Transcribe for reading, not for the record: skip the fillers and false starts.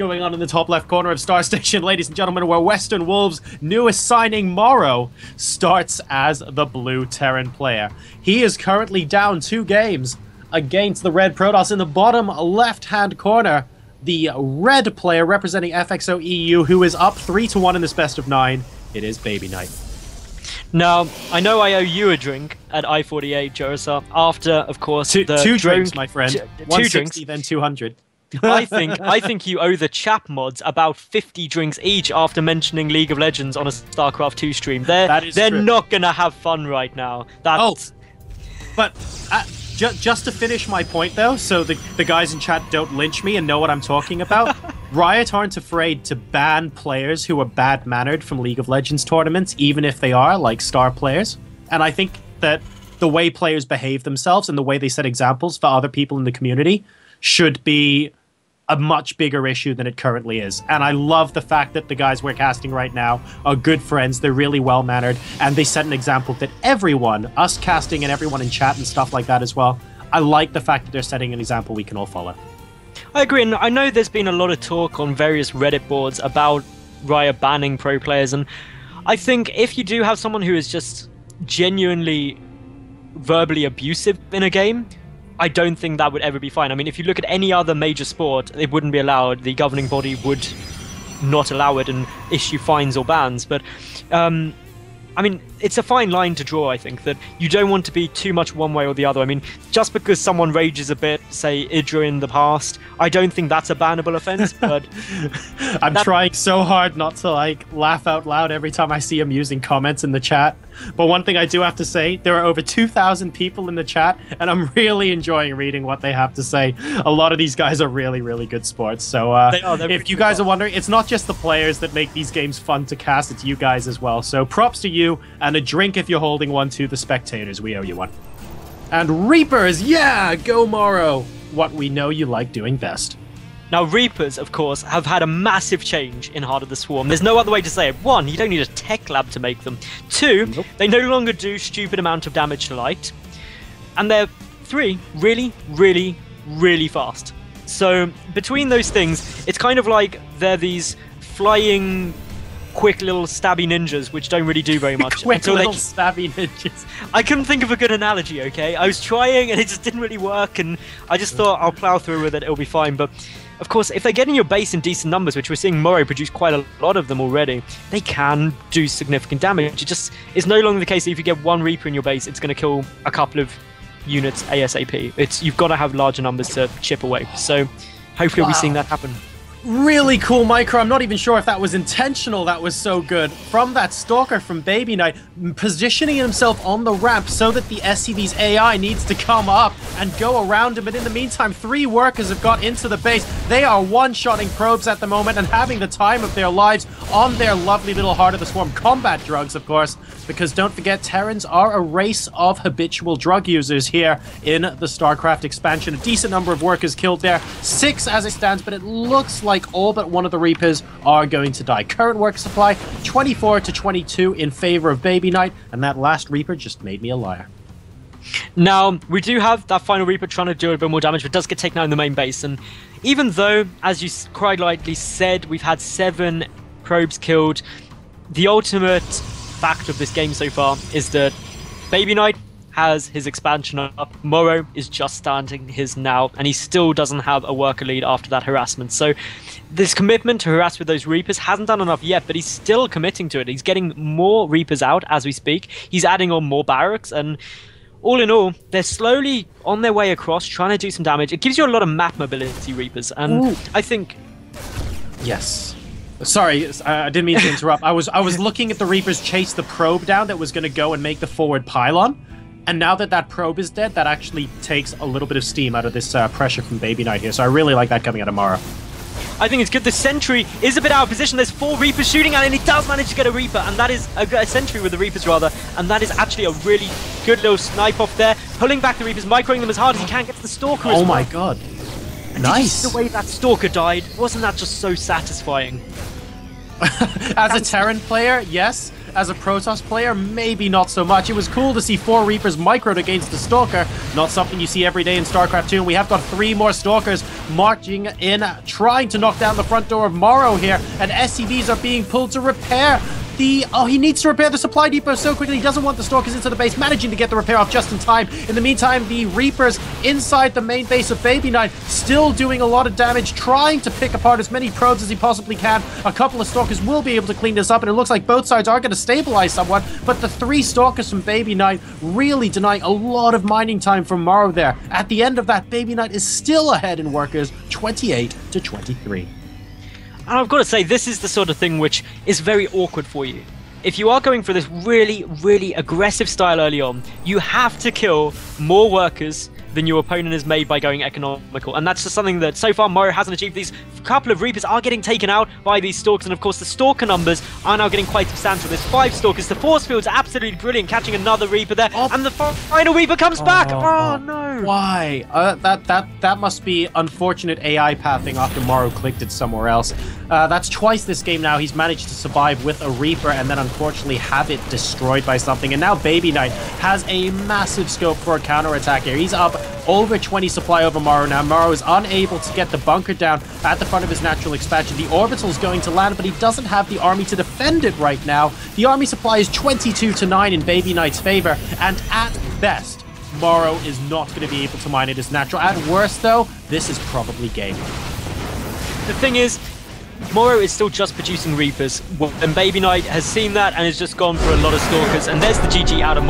going on in the top left corner of Star Station, ladies and gentlemen, where Western Wolves' newest signing, Morrow, starts as the blue Terran player. He is currently down 2 games against the red Protoss. In the bottom left-hand corner, the red player representing FXO EU, who is up 3-1 in this best of 9. It is BabyKnight. Now, I know I owe you a drink at I-48, Josar, after, of course, two drinks, my friend. 160, drinks. then 200. I think you owe the chat mods about 50 drinks each after mentioning League of Legends on a StarCraft 2 stream. They're not gonna have fun right now. But just to finish my point, though, so the guys in chat don't lynch me and know what I'm talking about, Riot aren't afraid to ban players who are bad-mannered from League of Legends tournaments, even if they are, like, star players. And I think that the way players behave themselves and the way they set examples for other people in the community should be a much bigger issue than it currently is. And I love the fact that the guys we're casting right now are good friends, they're really well-mannered, and they set an example that everyone, us casting and everyone in chat and stuff like that as well, I like the fact that they're setting an example we can all follow. I agree, and I know there's been a lot of talk on various Reddit boards about Riot banning pro players, and I think if you do have someone who is just genuinely verbally abusive in a game, I don't think that would ever be fine. I mean, if you look at any other major sport, it wouldn't be allowed. The governing body would not allow it and issue fines or bans. But, I mean, it's a fine line to draw, I think, that you don't want to be too much one way or the other. I mean, just because someone rages a bit, say, Idra in the past, I don't think that's a bannable offense, but... I'm trying so hard not to, like, laugh out loud every time I see him using comments in the chat. But one thing I do have to say, there are over 2,000 people in the chat, and I'm really enjoying reading what they have to say. A lot of these guys are really, really good sports. So if you guys are wondering, it's not just the players that make these games fun to cast, it's you guys as well. So props to you, and a drink if you're holding one to the spectators. We owe you one. And Reapers, yeah, go Morrow. What we know you like doing best. Now, Reapers, of course, have had a massive change in Heart of the Swarm. There's no other way to say it. 1, you don't need a tech lab to make them. 2, nope. They no longer do stupid amount of damage to light. And they're 3, really, really, really fast. So, between those things, it's kind of like they're these flying, quick little stabby ninjas, which don't really do very much. Quick little stabby ninjas. I couldn't think of a good analogy, okay? I was trying, and it just didn't really work, and I just thought I'll plow through with it, it'll be fine, but... Of course, if they get in your base in decent numbers, which we're seeing Morrow produce quite a lot of them already, they can do significant damage. It just is no longer the case that if you get one Reaper in your base, it's going to kill a couple of units ASAP. You've got to have larger numbers to chip away. So hopefully we'll be seeing that happen. Really cool micro. I'm not even sure if that was intentional. That was so good. From that Stalker from BabyKnight, positioning himself on the ramp so that the SCV's AI needs to come up and go around him. But in the meantime, 3 workers have got into the base. They are one-shotting probes at the moment and having the time of their lives on their lovely little Heart of the Swarm combat drugs, of course, because don't forget, Terrans are a race of habitual drug users here in the StarCraft expansion. A decent number of workers killed there. 6 as it stands, but it looks like all but one of the Reapers are going to die. Current work supply, 24-22 in favor of BabyKnight, and that last Reaper just made me a liar. Now, we do have that final Reaper trying to do a bit more damage, but does get taken out in the main base, and even though, as you quite rightly said, we've had 7 probes killed, the ultimate fact of this game so far is that BabyKnight has his expansion up, Morrow is just starting his now, and he still doesn't have a worker lead after that harassment. So this commitment to harass with those Reapers hasn't done enough yet, but he's still committing to it. He's getting more Reapers out as we speak. He's adding on more barracks, and all in all, they're slowly on their way across, trying to do some damage. It gives you a lot of map mobility, Reapers, and ooh. I think... Yes. Sorry, I didn't mean to interrupt. I was looking at the Reapers chase the probe down that was going to go and make the forward pylon. And now that that probe is dead, that actually takes a little bit of steam out of this pressure from BabyKnight here. So I really like that coming out of Morrow. I think it's good. The sentry is a bit out of position. There's 4 Reapers shooting at it, and he does manage to get a Reaper, and that is a sentry with the Reapers, rather, and that is actually a really good little snipe off there. Pulling back the Reapers, microing them as hard as he can, gets the Stalker as well. Oh my god. And nice. Did you see the way that Stalker died? Wasn't that just so satisfying? As a Terran player, yes. As a Protoss player, maybe not so much. It was cool to see 4 Reapers microed against the Stalker, Not something you see every day in StarCraft 2. And we have got 3 more Stalkers marching in, trying to knock down the front door of Morrow here. And SCVs are being pulled to repair he needs to repair the supply depot so quickly. He doesn't want the Stalkers into the base, managing to get the repair off just in time. In the meantime, the Reapers inside the main base of BabyKnight still doing a lot of damage, trying to pick apart as many probes as he possibly can. A couple of Stalkers will be able to clean this up, and it looks like both sides are going to stabilize somewhat, but the 3 Stalkers from BabyKnight really denying a lot of mining time from Morrow there. At the end of that, BabyKnight is still ahead in workers, 28 to 23. And I've got to say, this is the sort of thing which is very awkward for you. If you are going for this really, really aggressive style early on, you have to kill more workers than your opponent has made by going economical. And that's just something that so far Morrow hasn't achieved. These couple of Reapers are getting taken out by these Stalkers, and of course the Stalker numbers are now getting quite substantial. There's 5 Stalkers. The force field's absolutely brilliant, catching another Reaper there, and the final Reaper comes back! Oh no! Why? That must be unfortunate AI pathing after Morrow clicked it somewhere else. That's twice this game now he's managed to survive with a Reaper and then unfortunately have it destroyed by something. And now BabyKnight has a massive scope for a counterattack here. He's up over 20 supply over Morrow now. Morrow is unable to get the bunker down at the front of his natural expansion. The orbital is going to land, but he doesn't have the army to defend it right now. The army supply is 22 to 9 in BabyKnight's favor, and at best, Morrow is not going to be able to mine it as natural. At worst, though, this is probably game. The thing is, Morrow is still just producing Reapers, and BabyKnight has seen that and has just gone for a lot of Stalkers, and there's the GG out of